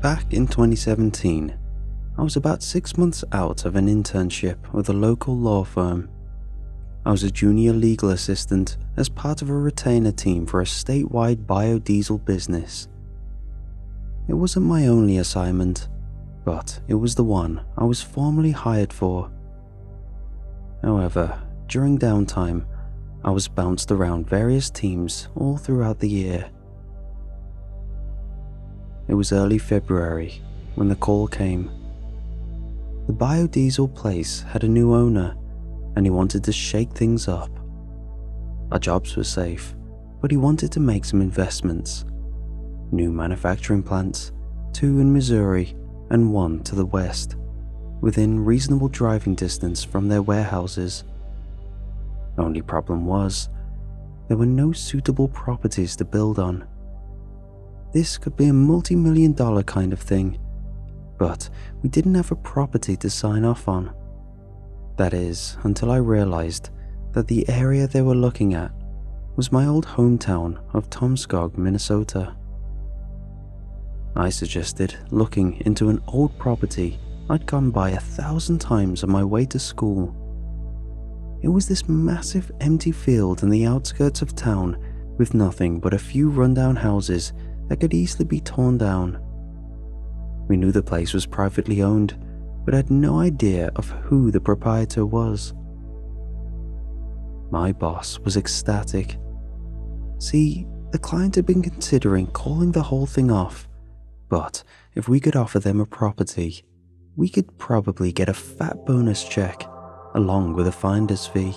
Back in 2017, I was about 6 months out of an internship with a local law firm. I was a junior legal assistant as part of a retainer team for a statewide biodiesel business. It wasn't my only assignment, but it was the one I was formally hired for. However, during downtime, I was bounced around various teams all throughout the year. It was early February when the call came. The biodiesel place had a new owner, and he wanted to shake things up. Our jobs were safe, but he wanted to make some investments. New manufacturing plants, 2 in Missouri and 1 to the west, within reasonable driving distance from their warehouses. Only problem was, there were no suitable properties to build on. This could be a multi-million-dollar kind of thing, but we didn't have a property to sign off on. That is, until I realized that the area they were looking at was my old hometown of Tomskog, Minnesota. I suggested looking into an old property I'd gone by 1,000 times on my way to school. It was this massive empty field in the outskirts of town with nothing but a few rundown houses that could easily be torn down. We knew the place was privately owned, but had no idea of who the proprietor was. My boss was ecstatic. See, the client had been considering calling the whole thing off, but if we could offer them a property, we could probably get a fat bonus check along with a finder's fee.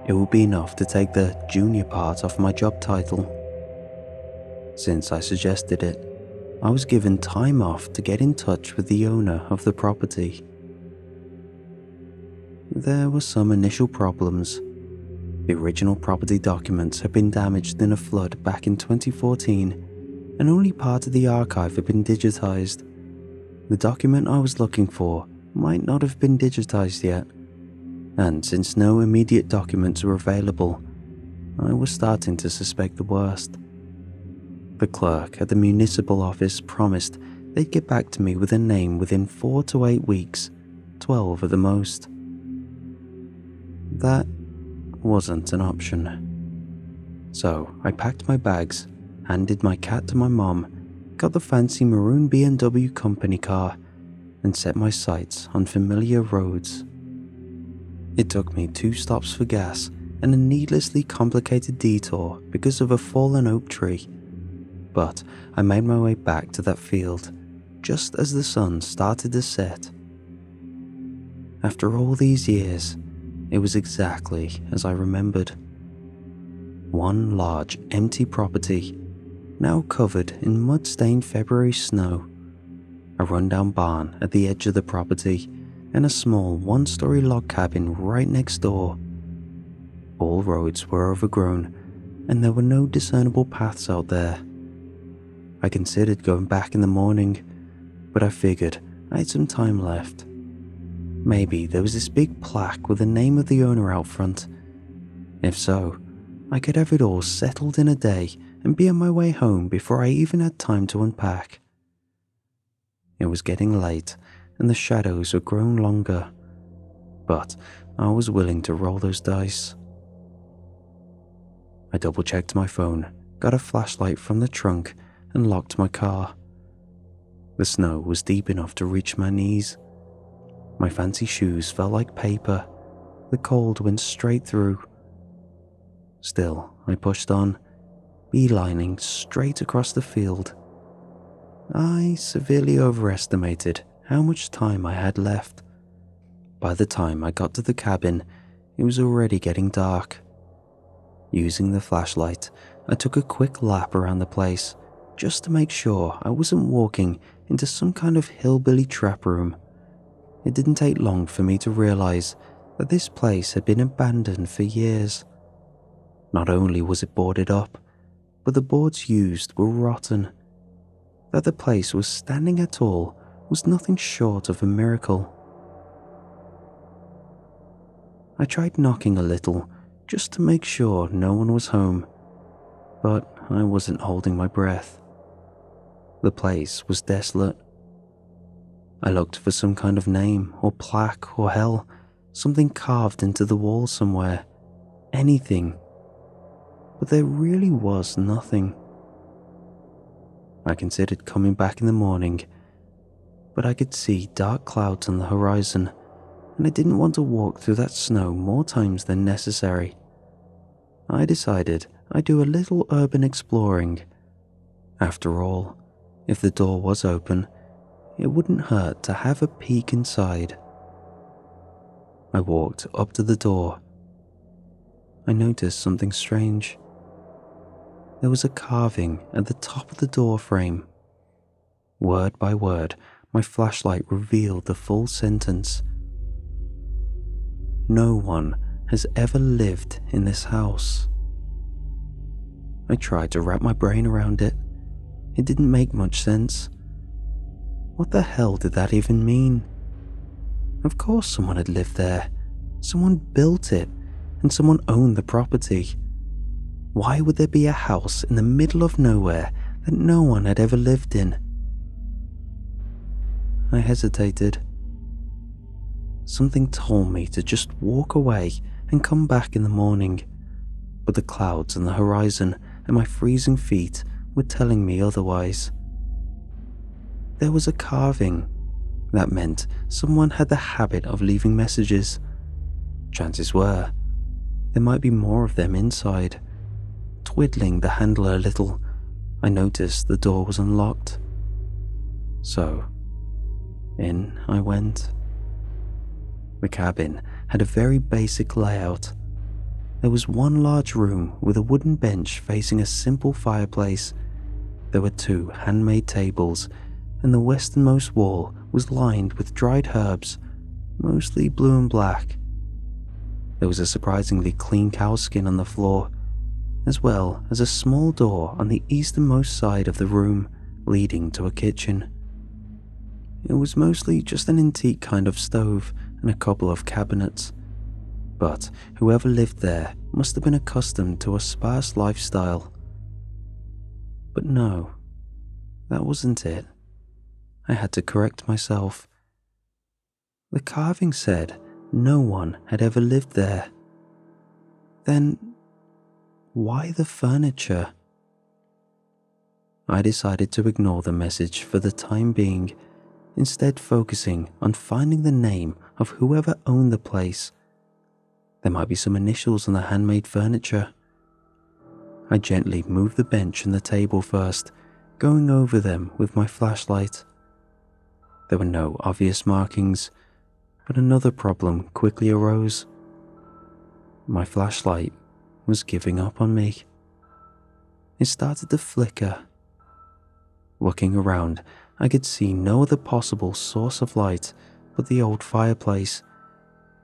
It would be enough to take the junior part off my job title. Since I suggested it, I was given time off to get in touch with the owner of the property. There were some initial problems. The original property documents had been damaged in a flood back in 2014, and only part of the archive had been digitized. The document I was looking for might not have been digitized yet, and since no immediate documents were available, I was starting to suspect the worst. The clerk at the municipal office promised they'd get back to me with a name within 4 to 8 weeks, 12 at the most. That wasn't an option. So I packed my bags, handed my cat to my mom, got the fancy maroon BMW company car, and set my sights on familiar roads. It took me 2 stops for gas and a needlessly complicated detour because of a fallen oak tree. But I made my way back to that field just as the sun started to set. After all these years, it was exactly as I remembered. One large empty property, now covered in mud-stained February snow, a rundown barn at the edge of the property, and a small 1-story log cabin right next door. All roads were overgrown, and there were no discernible paths out there. I considered going back in the morning, but I figured I had some time left. Maybe there was this big plaque with the name of the owner out front. If so, I could have it all settled in a day and be on my way home before I even had time to unpack. It was getting late, and the shadows had grown longer, but I was willing to roll those dice. I double-checked my phone, got a flashlight from the trunk, and locked my car. The snow was deep enough to reach my knees. My fancy shoes felt like paper. The cold went straight through. Still, I pushed on, beelining straight across the field. I severely overestimated how much time I had left. By the time I got to the cabin, it was already getting dark. Using the flashlight, I took a quick lap around the place, just to make sure I wasn't walking into some kind of hillbilly trap room. It didn't take long for me to realize that this place had been abandoned for years. Not only was it boarded up, but the boards used were rotten. That the place was standing at all was nothing short of a miracle. I tried knocking a little, just to make sure no one was home, but I wasn't holding my breath. The place was desolate. I looked for some kind of name or plaque or hell, something carved into the wall somewhere, anything. But there really was nothing. I considered coming back in the morning, but I could see dark clouds on the horizon, and I didn't want to walk through that snow more times than necessary. I decided I'd do a little urban exploring. After all, if the door was open, it wouldn't hurt to have a peek inside. I walked up to the door. I noticed something strange. There was a carving at the top of the door frame. Word by word, my flashlight revealed the full sentence. No one has ever lived in this house. I tried to wrap my brain around it. It didn't make much sense. What the hell did that even mean? Of course someone had lived there. Someone built it, and someone owned the property. Why would there be a house in the middle of nowhere that no one had ever lived in? I hesitated. Something told me to just walk away and come back in the morning, but the clouds on the horizon and my freezing feet were telling me otherwise. There was a carving. That meant someone had the habit of leaving messages. Chances were, there might be more of them inside. Twiddling the handle a little, I noticed the door was unlocked. So, in I went. The cabin had a very basic layout. There was one large room with a wooden bench facing a simple fireplace. There were 2 handmade tables, and the westernmost wall was lined with dried herbs, mostly blue and black. There was a surprisingly clean cow skin on the floor, as well as a small door on the easternmost side of the room leading to a kitchen. It was mostly just an antique kind of stove and a couple of cabinets, but whoever lived there must have been accustomed to a sparse lifestyle. But no, that wasn't it. I had to correct myself. The carving said no one had ever lived there. Then, why the furniture? I decided to ignore the message for the time being, instead focusing on finding the name of whoever owned the place. There might be some initials on the handmade furniture. I gently moved the bench and the table first, going over them with my flashlight. There were no obvious markings, but another problem quickly arose. My flashlight was giving up on me. It started to flicker. Looking around, I could see no other possible source of light but the old fireplace,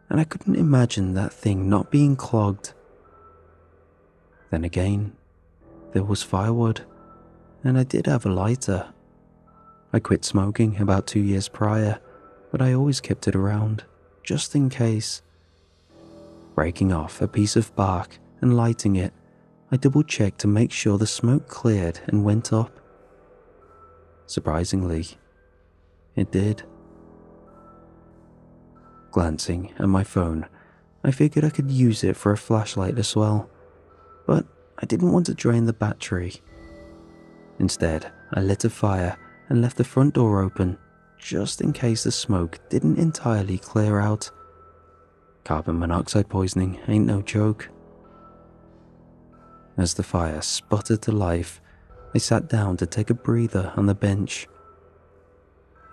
and I couldn't imagine that thing not being clogged. Then again, there was firewood, and I did have a lighter. I quit smoking about 2 years prior, but I always kept it around, just in case. Breaking off a piece of bark and lighting it, I double-checked to make sure the smoke cleared and went up. Surprisingly, it did. Glancing at my phone, I figured I could use it for a flashlight as well, but I didn't want to drain the battery. Instead, I lit a fire and left the front door open, just in case the smoke didn't entirely clear out. Carbon monoxide poisoning ain't no joke. As the fire sputtered to life, I sat down to take a breather on the bench.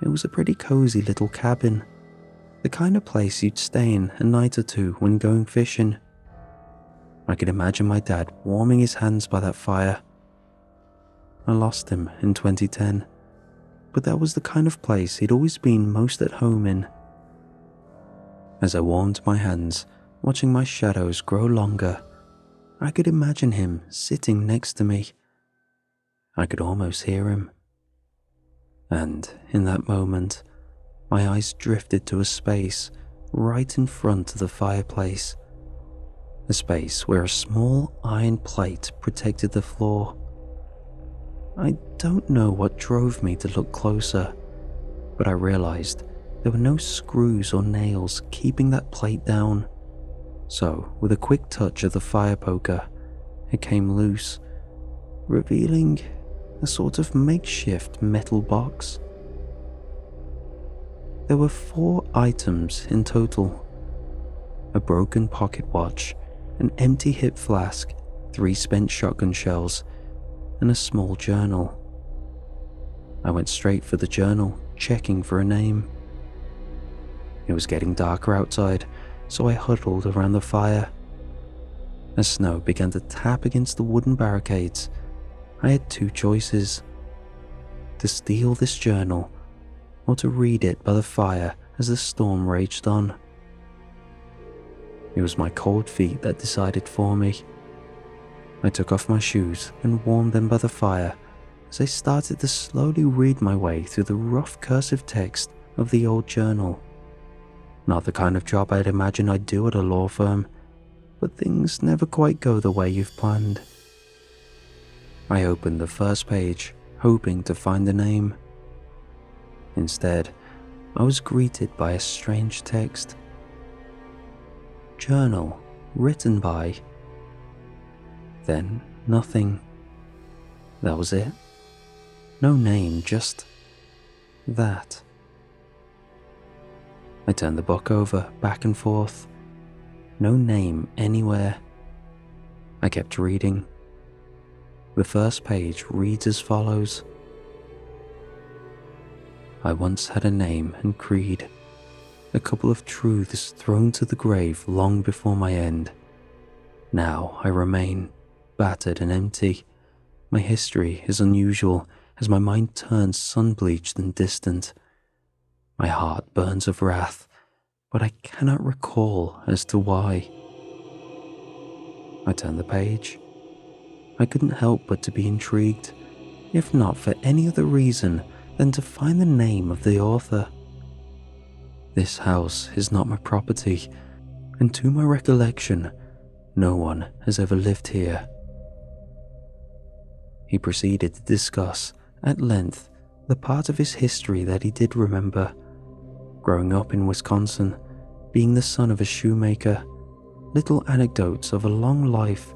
It was a pretty cozy little cabin, the kind of place you'd stay in a night or 2 when going fishing. I could imagine my dad warming his hands by that fire. I lost him in 2010, but that was the kind of place he'd always been most at home in. As I warmed my hands, watching my shadows grow longer, I could imagine him sitting next to me. I could almost hear him. And in that moment, my eyes drifted to a space right in front of the fireplace. A space where a small iron plate protected the floor. I don't know what drove me to look closer, but I realized there were no screws or nails keeping that plate down. So, with a quick touch of the fire poker, it came loose, revealing a sort of makeshift metal box. There were 4 items in total: a broken pocket watch, an empty hip flask, 3 spent shotgun shells, and a small journal. I went straight for the journal, checking for a name. It was getting darker outside, so I huddled around the fire. As snow began to tap against the wooden barricades, I had 2 choices: to steal this journal or to read it by the fire as the storm raged on. It was my cold feet that decided for me. I took off my shoes and warmed them by the fire as I started to slowly read my way through the rough cursive text of the old journal. Not the kind of job I'd imagine I'd do at a law firm, but things never quite go the way you've planned. I opened the first page, hoping to find a name. Instead, I was greeted by a strange text. Journal, written by... Then nothing. That was it. No name, just that. I turned the book over, back and forth. No name anywhere. I kept reading. The first page reads as follows. I once had a name and creed, a couple of truths thrown to the grave long before my end. Now I remain, battered and empty. My history is unusual as my mind turns sun-bleached and distant. My heart burns of wrath, but I cannot recall as to why. I turned the page. I couldn't help but to be intrigued, if not for any other reason than to find the name of the author. This house is not my property, and to my recollection, no one has ever lived here. He proceeded to discuss, at length, the part of his history that he did remember. Growing up in Wisconsin, being the son of a shoemaker, little anecdotes of a long life,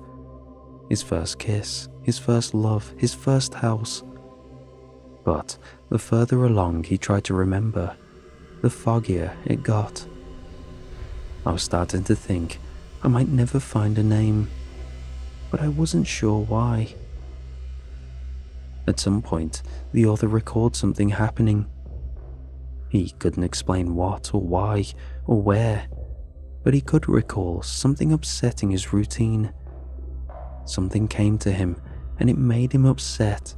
his first kiss, his first love, his first house. But the further along he tried to remember, the foggier it got. I was starting to think I might never find a name, but I wasn't sure why. At some point, the author recalled something happening. He couldn't explain what or why or where, but he could recall something upsetting his routine. Something came to him and it made him upset.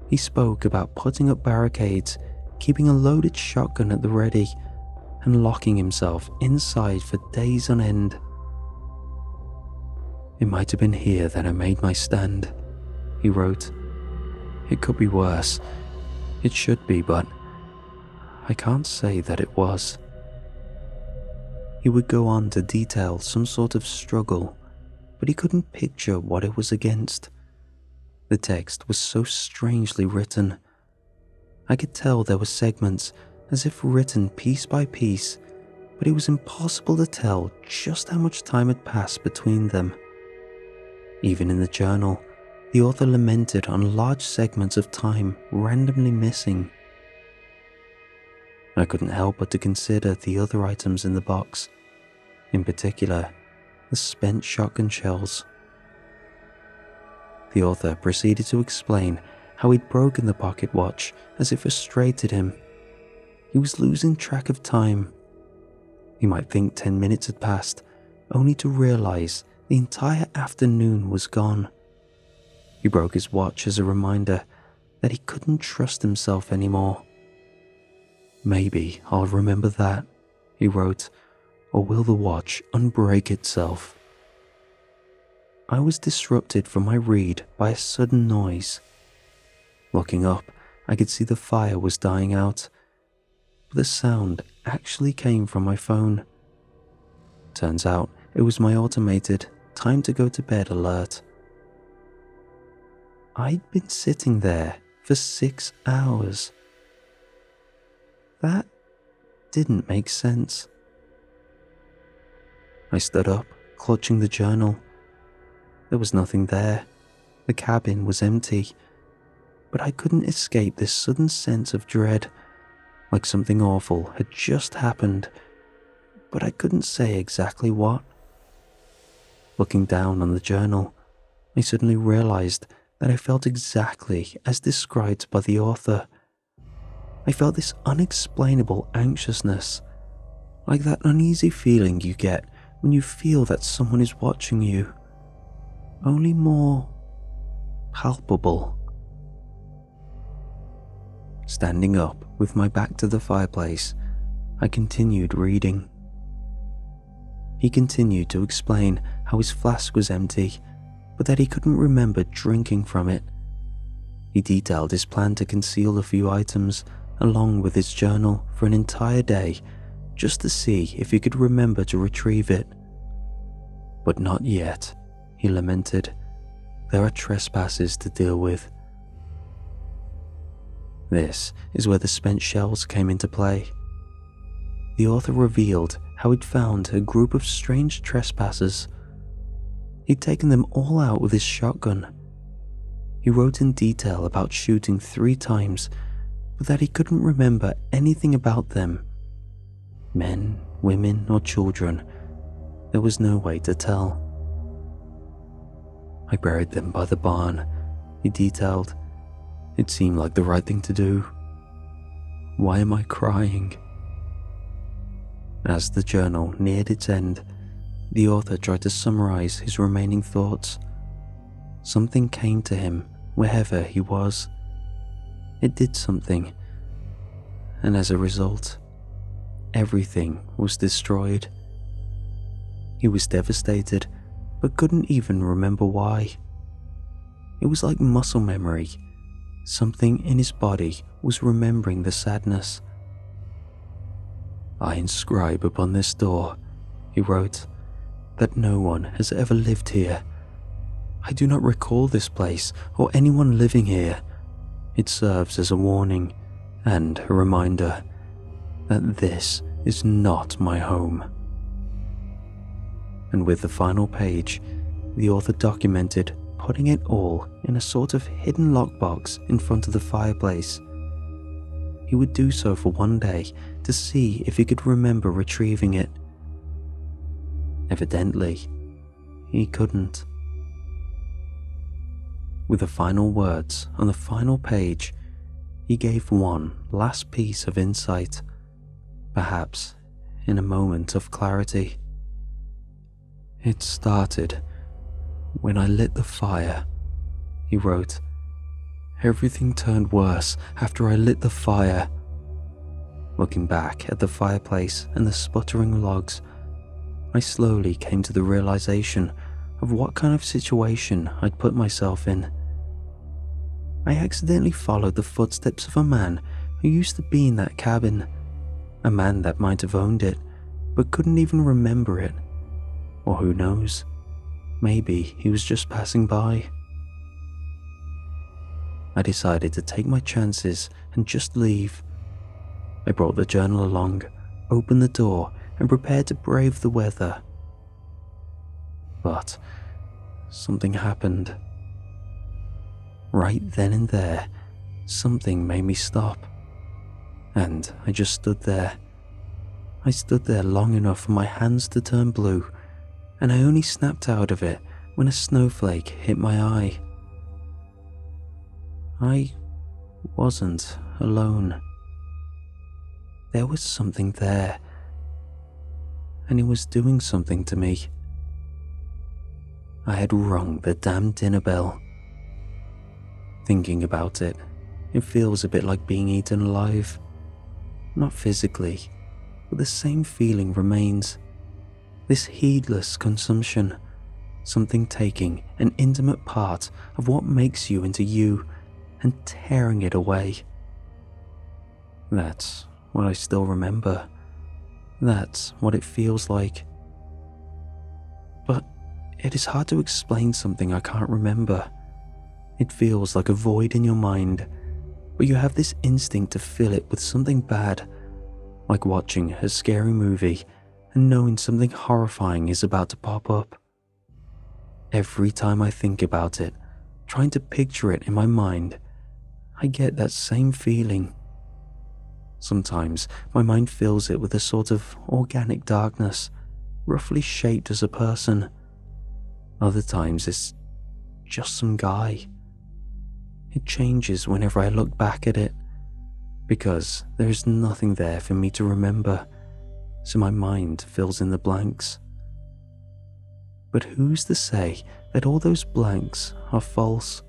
He spoke about putting up barricades, keeping a loaded shotgun at the ready, and locking himself inside for days on end. It might have been here that I made my stand, he wrote. It could be worse. It should be, but I can't say that it was. He would go on to detail some sort of struggle, but he couldn't picture what it was against. The text was so strangely written. I could tell there were segments as if written piece by piece, but it was impossible to tell just how much time had passed between them. Even in the journal, the author lamented on large segments of time randomly missing. I couldn't help but to consider the other items in the box, in particular, the spent shotgun shells. The author proceeded to explain how he'd broken the pocket watch as it frustrated him. He was losing track of time. He might think 10 minutes had passed, only to realize the entire afternoon was gone. He broke his watch as a reminder that he couldn't trust himself anymore. Maybe I'll remember that, he wrote, or will the watch unbreak itself? I was disrupted from my read by a sudden noise. Looking up, I could see the fire was dying out, but the sound actually came from my phone. Turns out it was my automated time to go to bed alert. I'd been sitting there for 6 hours. That didn't make sense. I stood up, clutching the journal. There was nothing there. The cabin was empty. But I couldn't escape this sudden sense of dread, like something awful had just happened, but I couldn't say exactly what. Looking down on the journal, I suddenly realized that I felt exactly as described by the author. I felt this unexplainable anxiousness, like that uneasy feeling you get when you feel that someone is watching you, only more palpable. Standing up with my back to the fireplace, I continued reading. He continued to explain how his flask was empty, but that he couldn't remember drinking from it. He detailed his plan to conceal a few items along with his journal for an entire day, just to see if he could remember to retrieve it. But not yet, he lamented. There are trespassers to deal with. This is where the spent shells came into play. The author revealed how he'd found a group of strange trespassers. He'd taken them all out with his shotgun. He wrote in detail about shooting 3 times, but that he couldn't remember anything about them. Men, women, or children, there was no way to tell. I buried them by the barn, he detailed. It seemed like the right thing to do. Why am I crying? As the journal neared its end, the author tried to summarize his remaining thoughts. Something came to him wherever he was. It did something, and as a result, everything was destroyed. He was devastated, but couldn't even remember why. It was like muscle memory. Something in his body was remembering the sadness. I inscribe upon this door, he wrote, that no one has ever lived here. I do not recall this place or anyone living here. It serves as a warning and a reminder that this is not my home. And with the final page, the author documented putting it all in a sort of hidden lockbox in front of the fireplace. He would do so for one day to see if he could remember retrieving it. Evidently, he couldn't. With the final words on the final page, he gave one last piece of insight, perhaps in a moment of clarity. It started when I lit the fire, he wrote. Everything turned worse after I lit the fire. Looking back at the fireplace and the sputtering logs, I slowly came to the realization of what kind of situation I'd put myself in. I accidentally followed the footsteps of a man who used to be in that cabin, a man that might have owned it, but couldn't even remember it. Or who knows, maybe he was just passing by. I decided to take my chances and just leave. I brought the journal along, opened the door, and prepared to brave the weather. But something happened. Right then and there, something made me stop. And I just stood there. I stood there long enough for my hands to turn blue, and I only snapped out of it when a snowflake hit my eye. I wasn't alone. There was something there, and it was doing something to me. I had rung the damn dinner bell. Thinking about it, it feels a bit like being eaten alive. Not physically, but the same feeling remains. This heedless consumption, something taking an intimate part of what makes you into you and tearing it away. That's what I still remember. That's what it feels like. But it is hard to explain something I can't remember. It feels like a void in your mind, but you have this instinct to fill it with something bad, like watching a scary movie and knowing something horrifying is about to pop up. Every time I think about it, trying to picture it in my mind, I get that same feeling. Sometimes my mind fills it with a sort of organic darkness, roughly shaped as a person. Other times it's just some guy. It changes whenever I look back at it, because there is nothing there for me to remember, so my mind fills in the blanks. But who's to say that all those blanks are false?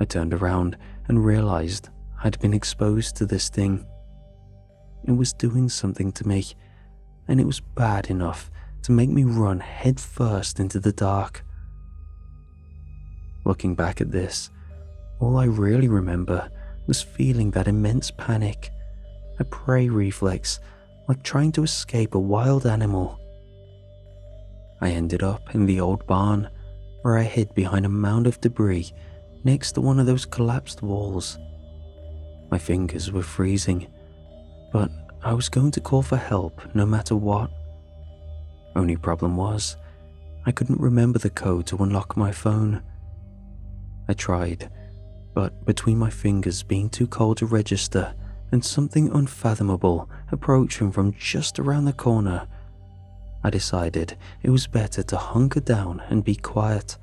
I turned around and realized I'd been exposed to this thing. It was doing something to me, and it was bad enough to make me run head first into the dark. Looking back at this, all I really remember was feeling that immense panic, a prey reflex, like trying to escape a wild animal. I ended up in the old barn, where I hid behind a mound of debris next to one of those collapsed walls. My fingers were freezing, but I was going to call for help no matter what. Only problem was, I couldn't remember the code to unlock my phone. I tried, but between my fingers being too cold to register and something unfathomable approaching from just around the corner, I decided it was better to hunker down and be quiet.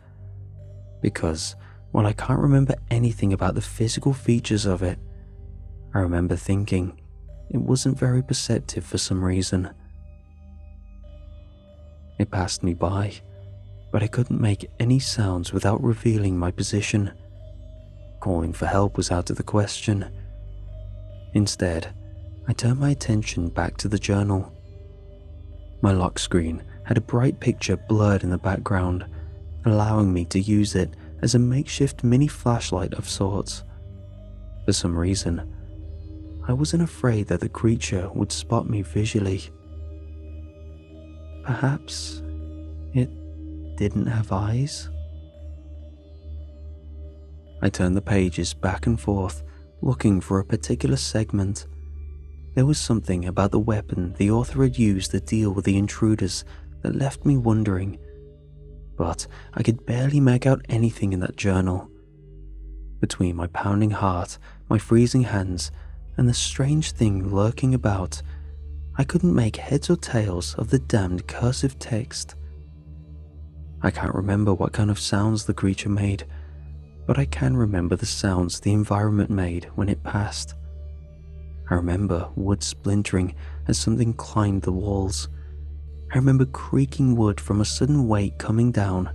Because while I can't remember anything about the physical features of it, I remember thinking it wasn't very perceptive for some reason. It passed me by, but I couldn't make any sounds without revealing my position. Calling for help was out of the question. Instead, I turned my attention back to the journal. My lock screen had a bright picture blurred in the background, allowing me to use it as a makeshift mini flashlight of sorts. For some reason, I wasn't afraid that the creature would spot me visually. Perhaps it didn't have eyes? I turned the pages back and forth, looking for a particular segment. There was something about the weapon the author had used to deal with the intruders that left me wondering, but I could barely make out anything in that journal. Between my pounding heart, my freezing hands, and the strange thing lurking about, I couldn't make heads or tails of the damned cursive text. I can't remember what kind of sounds the creature made, but I can remember the sounds the environment made when it passed. I remember wood splintering as something climbed the walls. I remember creaking wood from a sudden weight coming down.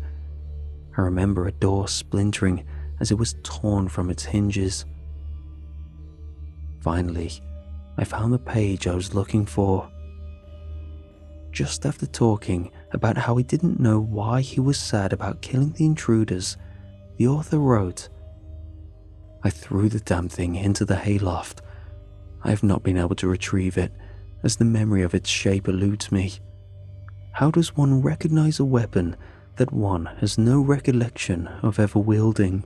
I remember a door splintering as it was torn from its hinges. Finally, I found the page I was looking for. Just after talking about how he didn't know why he was sad about killing the intruders, the author wrote, "I threw the damn thing into the hayloft. I have not been able to retrieve it, as the memory of its shape eludes me. How does one recognize a weapon that one has no recollection of ever wielding?"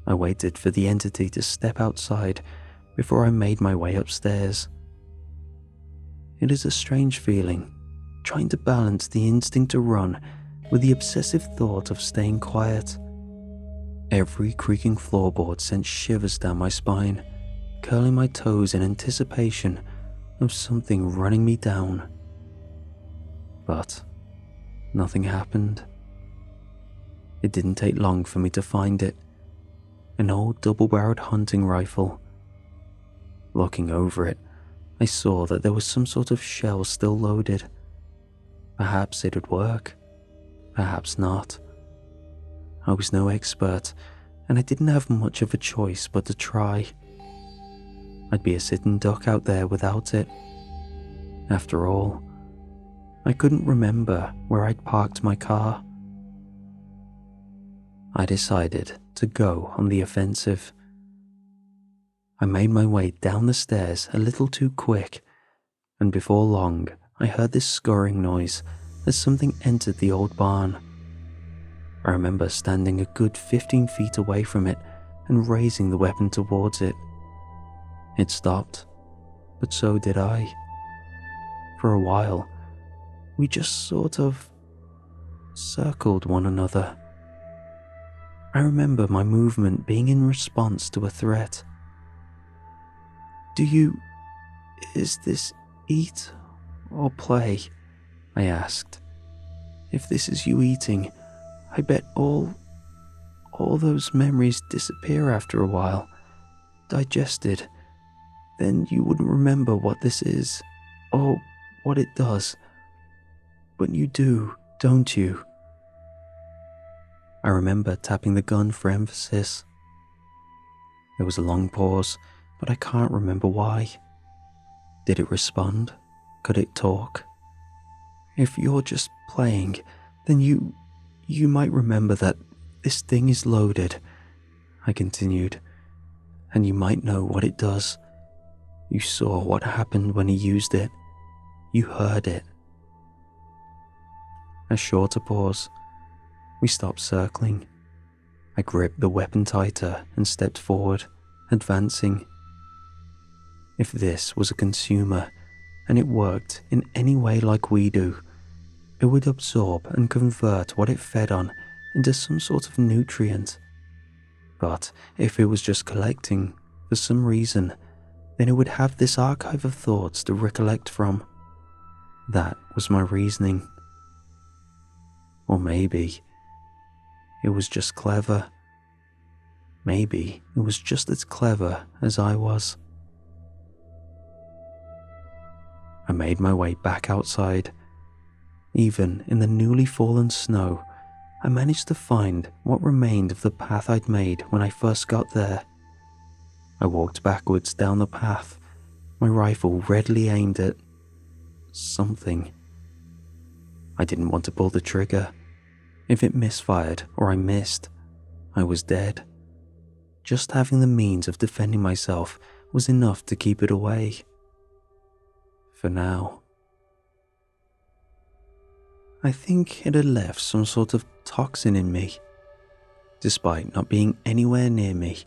I waited for the entity to step outside before I made my way upstairs. It is a strange feeling, trying to balance the instinct to run with the obsessive thought of staying quiet. Every creaking floorboard sent shivers down my spine, curling my toes in anticipation of something running me down. But nothing happened. It didn't take long for me to find it, an old double-barreled hunting rifle. Looking over it, I saw that there was some sort of shell still loaded. Perhaps it'd work, perhaps not. I was no expert, and I didn't have much of a choice but to try. I'd be a sitting duck out there without it. After all, I couldn't remember where I'd parked my car. I decided to go on the offensive. I made my way down the stairs a little too quick, and before long I heard this scurrying noise as something entered the old barn. I remember standing a good 15 feet away from it and raising the weapon towards it. It stopped, but so did I. For a while, we just sort of circled one another. I remember my movement being in response to a threat. Is this eat or play? I asked. If this is you eating, I bet all those memories disappear after a while, digested. Then you wouldn't remember what this is, or what it does. But you do, don't you? I remember tapping the gun for emphasis. There was a long pause, but I can't remember why. Did it respond? Could it talk? If you're just playing, then you might remember that this thing is loaded, I continued, and you might know what it does. You saw what happened when he used it. You heard it. A shorter pause. We stopped circling. I gripped the weapon tighter and stepped forward, advancing. If this was a consumer, and it worked in any way like we do, it would absorb and convert what it fed on into some sort of nutrient. But if it was just collecting, for some reason, then it would have this archive of thoughts to recollect from. That was my reasoning. Or maybe it was just clever. Maybe it was just as clever as I was. I made my way back outside. Even in the newly fallen snow, I managed to find what remained of the path I'd made when I first got there. I walked backwards down the path, my rifle readily aimed at something. I didn't want to pull the trigger. If it misfired or I missed, I was dead. Just having the means of defending myself was enough to keep it away. For now. I think it had left some sort of toxin in me. Despite not being anywhere near me,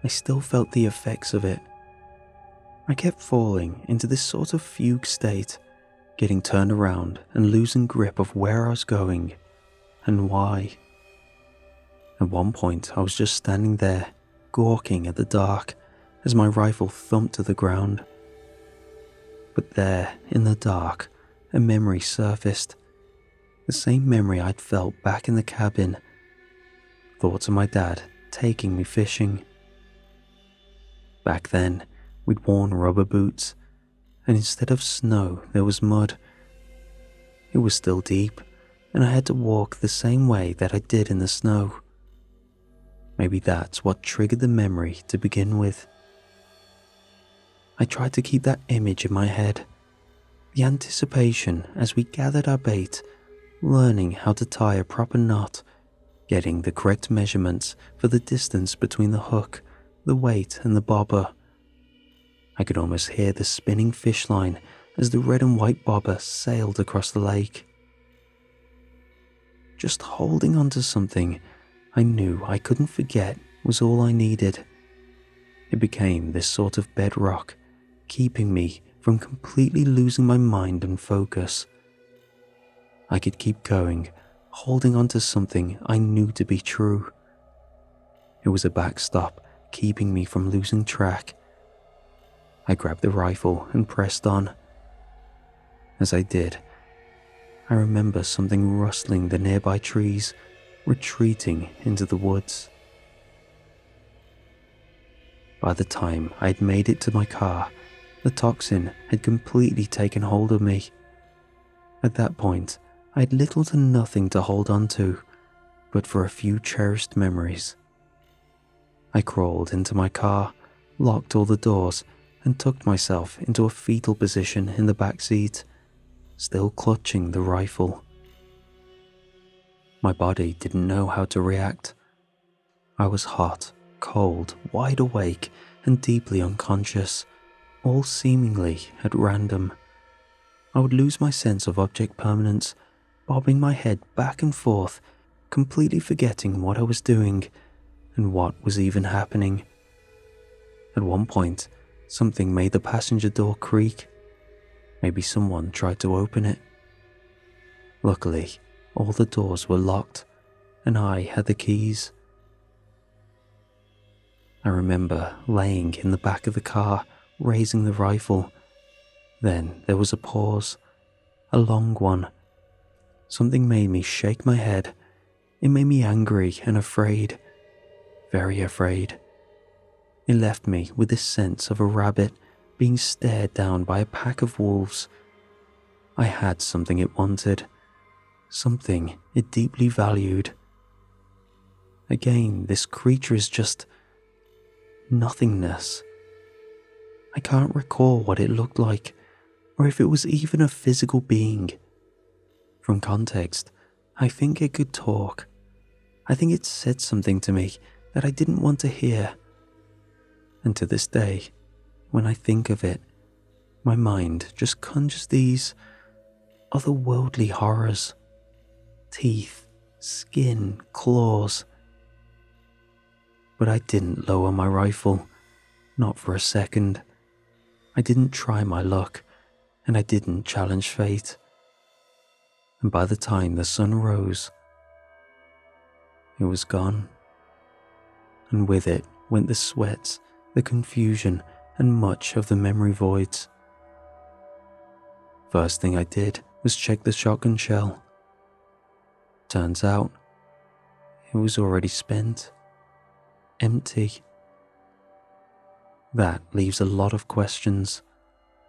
I still felt the effects of it. I kept falling into this sort of fugue state, getting turned around and losing grip of where I was going and why. At one point, I was just standing there, gawking at the dark as my rifle thumped to the ground. But there, in the dark, a memory surfaced. The same memory I'd felt back in the cabin. Thoughts of my dad taking me fishing. Back then, we'd worn rubber boots, and instead of snow, there was mud. It was still deep, and I had to walk the same way that I did in the snow. Maybe that's what triggered the memory to begin with. I tried to keep that image in my head. The anticipation as we gathered our bait, learning how to tie a proper knot, getting the correct measurements for the distance between the hook, the weight, and the bobber. I could almost hear the spinning fish line as the red and white bobber sailed across the lake. Just holding on to something I knew I couldn't forget was all I needed. It became this sort of bedrock, keeping me from completely losing my mind and focus. I could keep going, holding on to something I knew to be true. It was a backstop, keeping me from losing track. I grabbed the rifle and pressed on. As I did, I remember something rustling the nearby trees, retreating into the woods. By the time I had made it to my car, the toxin had completely taken hold of me. At that point, I had little to nothing to hold on to, but for a few cherished memories. I crawled into my car, locked all the doors, and tucked myself into a fetal position in the back seat, still clutching the rifle. My body didn't know how to react. I was hot, cold, wide awake, and deeply unconscious, all seemingly at random. I would lose my sense of object permanence, bobbing my head back and forth, completely forgetting what I was doing and what was even happening. At one point, something made the passenger door creak. Maybe someone tried to open it. Luckily, all the doors were locked, and I had the keys. I remember laying in the back of the car, raising the rifle. Then there was a pause, a long one. Something made me shake my head. It made me angry and afraid, very afraid. It left me with this sense of a rabbit being stared down by a pack of wolves. I had something it wanted, something it deeply valued. Again, this creature is just nothingness. I can't recall what it looked like, or if it was even a physical being. From context, I think it could talk. I think it said something to me that I didn't want to hear. And to this day, when I think of it, my mind just conjures these otherworldly horrors. Teeth, skin, claws. But I didn't lower my rifle, not for a second. I didn't try my luck, and I didn't challenge fate. And by the time the sun rose, it was gone. And with it went the sweat, the confusion, and much of the memory voids. First thing I did was check the shotgun shell. Turns out, it was already spent. Empty. That leaves a lot of questions,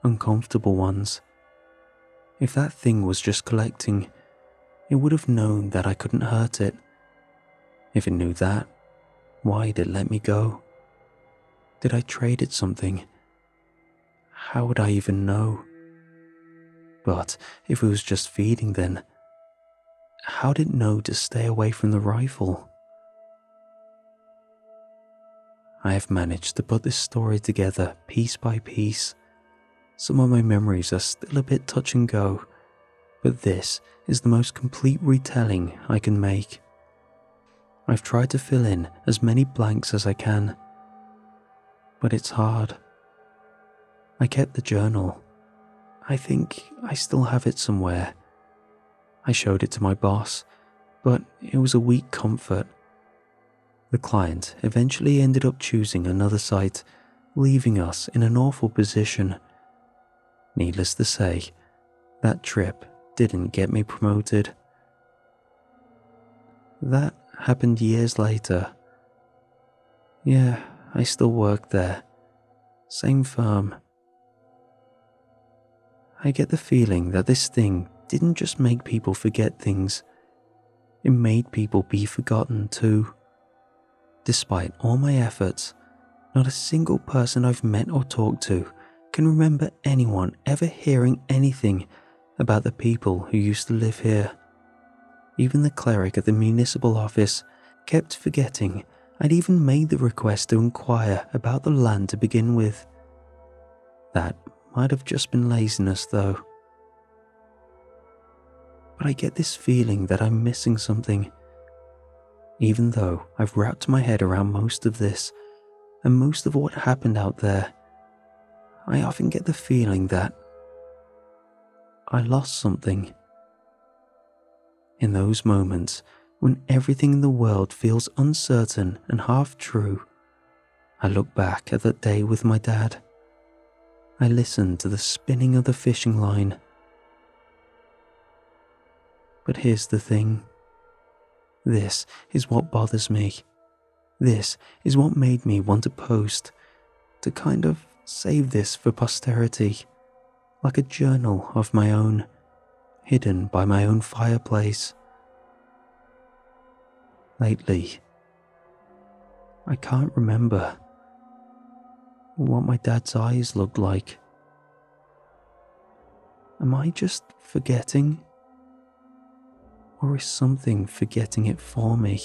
uncomfortable ones. If that thing was just collecting, it would have known that I couldn't hurt it. If it knew that, why did it let me go? Did I trade it something? How would I even know? But if it was just feeding then, how did it know to stay away from the rifle? I have managed to put this story together piece by piece. Some of my memories are still a bit touch and go, but this is the most complete retelling I can make. I've tried to fill in as many blanks as I can, but it's hard. I kept the journal. I think I still have it somewhere. I showed it to my boss, but it was a weak comfort. The client eventually ended up choosing another site, leaving us in an awful position. Needless to say, that trip didn't get me promoted. That happened years later. Yeah, I still worked there. Same firm. I get the feeling that this thing didn't just make people forget things. It made people be forgotten too. Despite all my efforts, not a single person I've met or talked to can remember anyone ever hearing anything about the people who used to live here. Even the cleric at the municipal office kept forgetting I'd even made the request to inquire about the land to begin with. That might have just been laziness though. But I get this feeling that I'm missing something. Even though I've wrapped my head around most of this, and most of what happened out there, I often get the feeling that I lost something. In those moments when everything in the world feels uncertain and half true, I look back at that day with my dad. I listen to the spinning of the fishing line. But here's the thing. This is what bothers me. This is what made me want to post, to kind of save this for posterity, like a journal of my own, hidden by my own fireplace. Lately, I can't remember what my dad's eyes looked like. Am I just forgetting? Or is something forgetting it for me?